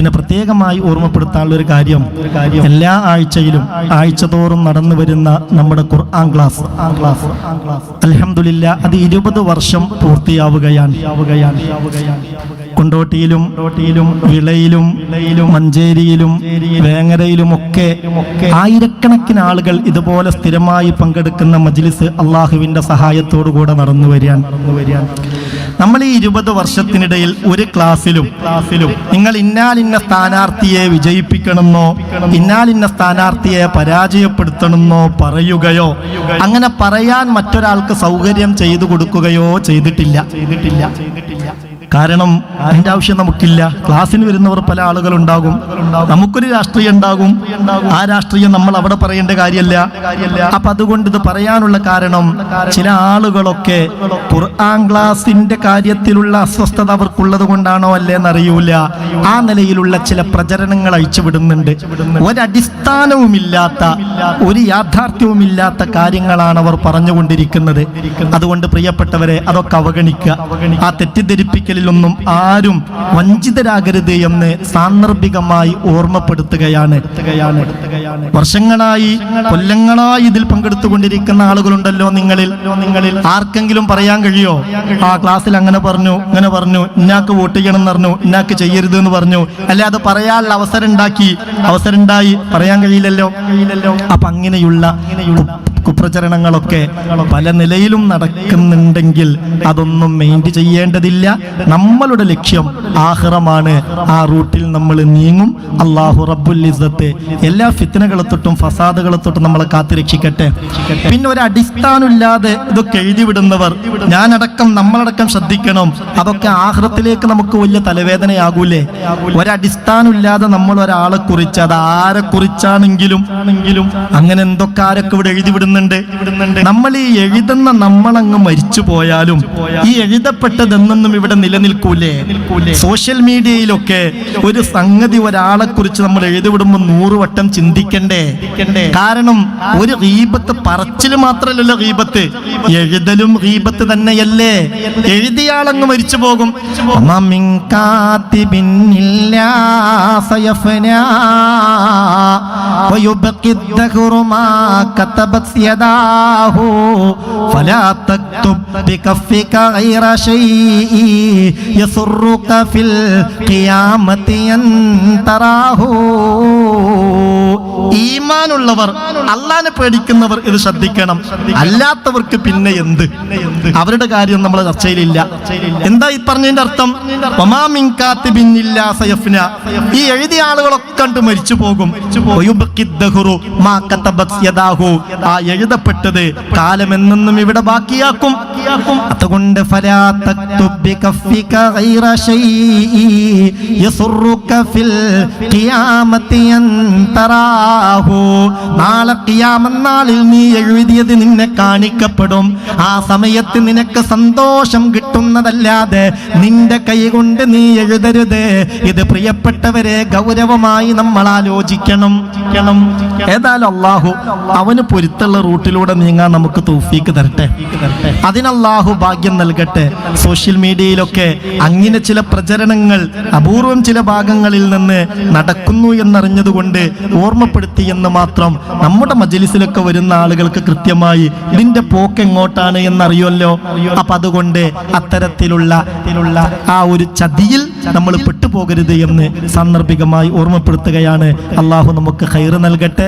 പിന്നെ പ്രത്യേകമായി ഓർമ്മപ്പെടുത്താനുള്ള ഒരു കാര്യം എല്ലാ ആഴ്ചയിലും ആഴ്ചതോറും നടന്നു വരുന്ന നമ്മുടെ ഖുർആൻ ക്ലാസ് അൽഹംദുലില്ലാ അത് 20 വർഷം പൂർത്തിയാവുകയാണ്. കൊണ്ടോട്ടിയിലും വിളയിലും മഞ്ചേരിയിലും വേങ്ങരയിലും ഒക്കെ ആയിരക്കണക്കിന് ആളുകൾ ഇതുപോലെ സ്ഥിരമായി പങ്കെടുക്കുന്ന മജ്ലിസ് അള്ളാഹുവിന്റെ സഹായത്തോടുകൂടെ നടന്നു വരികയാണ്. നമ്മൾ ഈ 20 വർഷത്തിനിടയിൽ ഒരു ക്ലാസ്സിലും നിങ്ങൾ ഇന്നാലിന്ന സ്ഥാനാർത്ഥിയെ വിജയിപ്പിക്കണമെന്നോ ഇന്നാലിന്ന സ്ഥാനാർത്ഥിയെ പരാജയപ്പെടുത്തണമെന്നോ പറയുകയോ അങ്ങനെ പറയാൻ മറ്റൊരാൾക്ക് സൗകര്യം ചെയ്തു കൊടുക്കുകയോ ചെയ്തിട്ടില്ല. കാരണം അതിന്റെ ആവശ്യം നമുക്കില്ല. ക്ലാസ്സിന് വരുന്നവർ പല ആളുകളുണ്ടാകും, നമുക്കൊരു രാഷ്ട്രീയം ഉണ്ടാകും, ആ രാഷ്ട്രീയം നമ്മൾ അവിടെ പറയേണ്ട കാര്യമല്ല. അപ്പൊ അതുകൊണ്ട് ഇത് പറയാനുള്ള കാരണം ചില ആളുകളൊക്കെ ഖുർആൻ ക്ലാസിന്റെ കാര്യത്തിലുള്ള അസ്വസ്ഥത അവർക്കുള്ളത് കൊണ്ടാണോ അല്ലേന്നറിയൂല, ആ നിലയിലുള്ള ചില പ്രചരണങ്ങൾ അഴിച്ചുവിടുന്നുണ്ട്. ഒരടിസ്ഥാനവുമില്ലാത്ത ഒരു യാഥാർത്ഥ്യവുമില്ലാത്ത കാര്യങ്ങളാണ് അവർ പറഞ്ഞുകൊണ്ടിരിക്കുന്നത്. അതുകൊണ്ട് പ്രിയപ്പെട്ടവരെ അതൊക്കെ അവഗണിക്കുക. ആ തെറ്റിദ്ധരിപ്പിക്കലിലൊന്നും ആരും വഞ്ചിതരാകരുത് എന്ന് സാന്ദർഭികമായി ഓർമ്മപ്പെടുത്തുകയാണ്. വർഷങ്ങളായി കൊല്ലങ്ങളായി ഇതിൽ പങ്കെടുത്തുകൊണ്ടിരിക്കുന്ന ആളുകളുണ്ടല്ലോ നിങ്ങളിൽ. ആർക്കെങ്കിലും പറയാൻ കഴിയോ ആ ക്ലാസ്സിൽ അങ്ങനെ പറഞ്ഞു ഇങ്ങനെ പറഞ്ഞു, ഇന്നാക്ക് വോട്ട് ചെയ്യണം എന്ന് പറഞ്ഞു, ഇന്നാക്ക് ചെയ്യരുത് എന്ന് പറഞ്ഞു, അല്ലെ അത് പറയാനുള്ള അവസരം ഉണ്ടായി പറയാൻ കഴിയില്ലല്ലോ. അപ്പൊ അങ്ങനെയുള്ള കുപ്രചരണങ്ങളൊക്കെ പല നിലയിലും നടക്കുന്നുണ്ടെങ്കിൽ അതൊന്നും മെയിൻറ്റ് ചെയ്യേണ്ടതില്ല. നമ്മളുടെ ലക്ഷ്യം ആഖിറമാണ്. ആ റൂട്ടിൽ നമ്മൾ നീങ്ങും. അല്ലാഹു റബ്ബുൽ ഇസ്സത്ത് എല്ലാ ഫിത്നകളെ തൊട്ടും ഫസാദുകളെ തൊട്ടും നമ്മളെ കാത്തുരക്ഷിക്കട്ടെ. പിന്നെ ഒരു അടിസ്ഥാനമില്ലാതെ ഇതൊക്കെ എഴുതിവിടുന്നവർ ഞാനടക്കം നമ്മളടക്കം ശ്രദ്ധിക്കണം. അതൊക്കെ ആഖിറത്തിലേക്ക് നമുക്ക് വലിയ തലവേദനയാകൂലേ? ഒരടിസ്ഥാനമില്ലാതെ നമ്മൾ ഒരാളെ കുറിച്ച്, അത് ആരെ കുറിച്ചാണെങ്കിലും അങ്ങനെ എന്തൊക്കെ ആരൊക്കെ ഇവിടെ എഴുതിവിടുന്നു. നമ്മൾ ഈ എഴുതുന്ന നമ്മളങ്ങ് മരിച്ചു പോയാലും ഈ എഴുതപ്പെട്ടതെന്നൊന്നും ഇവിടെ നിലനിൽക്കൂലേ? സോഷ്യൽ മീഡിയയിലൊക്കെ ഒരു സംഗതി ഒരാളെ കുറിച്ച് നമ്മൾ എഴുതിവിടുമ്പോൾ 100 വട്ടം ചിന്തിക്കണ്ടേ? കാരണം ഒരു ഗീബത്ത് പറച്ചില് മാത്രമല്ലല്ലോ ഗീബത്ത്, എഴുതലും ഗീബത്ത് തന്നെയല്ലേ? എഴുതിയാളങ്ങ് മരിച്ചു പോകും. يداه فلا تكتب بكفك غير شيء يسرك في القيامة أن تراه. ഈമാനുള്ളവർ, അള്ളാനെ പേടിക്കുന്നവർ ഇത് ശ്രദ്ധിക്കണം. അല്ലാത്തവർക്ക് പിന്നെ എന്ത്? അവരുടെ കാര്യം നമ്മളെ ചർച്ചയിലില്ല. എന്താ ഈ പറഞ്ഞതിന്റെ അർത്ഥം? ഈ എഴുതിയ ആളുകളൊക്കെ കണ്ട് മരിച്ചു പോകും. ആ എഴുതപ്പെട്ടത് കാലമെന്നും ഇവിടെ ബാക്കിയാക്കും. അതുകൊണ്ട് നാളെ ഖിയാമത്ത് നാളിൽ നീ എഴുതിയത് നിന്നെ കാണിക്കപ്പെടും. ആ സമയത്ത് നിനക്ക് സന്തോഷം കിട്ടുന്നതല്ലാതെ നിന്റെ കൈ കൊണ്ട് നീ എഴുതരുത്. ഇത് പ്രിയപ്പെട്ടവരെ ഗൗരവമായി നമ്മൾ ആലോചിക്കണം. ഏതായാലും അല്ലാഹു അവന് പൊരുത്തുള്ള റൂട്ടിലൂടെ നീങ്ങാൻ നമുക്ക് തൗഫീക്ക് തരട്ടെ. അതിനല്ലാഹു ഭാഗ്യം നൽകട്ടെ. സോഷ്യൽ മീഡിയയിലൊക്കെ അങ്ങനെ ചില പ്രചരണങ്ങൾ അപൂർവം ചില ഭാഗങ്ങളിൽ നിന്ന് നടക്കുന്നു എന്നറിഞ്ഞതുകൊണ്ട് ഓർമ്മപ്പെടുത്തി എന്ന് മാത്രം. നമ്മുടെ മജ്ലിസിലൊക്കെ വരുന്ന ആളുകൾക്ക് കൃത്യമായി ഇതിന്റെ പോക്ക് എങ്ങോട്ടാണ് എന്നറിയുമല്ലോ. അപ്പൊ അതുകൊണ്ട് അത്തരത്തിലുള്ള ആ ഒരു ചതിയിൽ നമ്മൾ പെട്ടുപോകരുത് എന്ന് സാന്ദർഭികമായി ഓർമ്മപ്പെടുത്തുകയാണ്. അള്ളാഹു നമുക്ക് ഖൈർ നൽകട്ടെ.